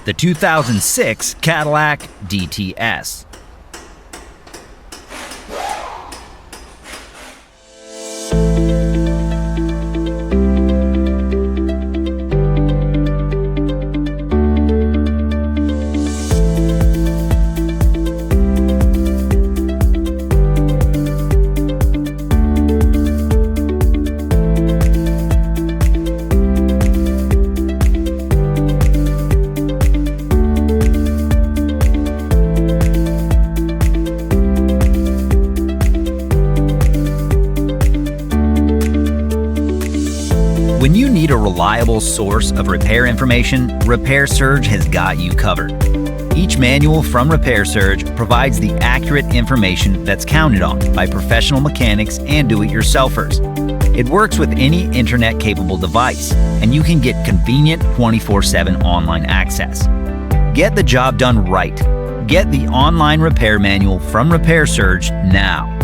the 2006 Cadillac DTS. When you need a reliable source of repair information, Repair Surge has got you covered. Each manual from Repair Surge provides the accurate information that's counted on by professional mechanics and do-it-yourselfers. It works with any internet-capable device, and you can get convenient 24/7 online access. Get the job done right. Get the online repair manual from Repair Surge now.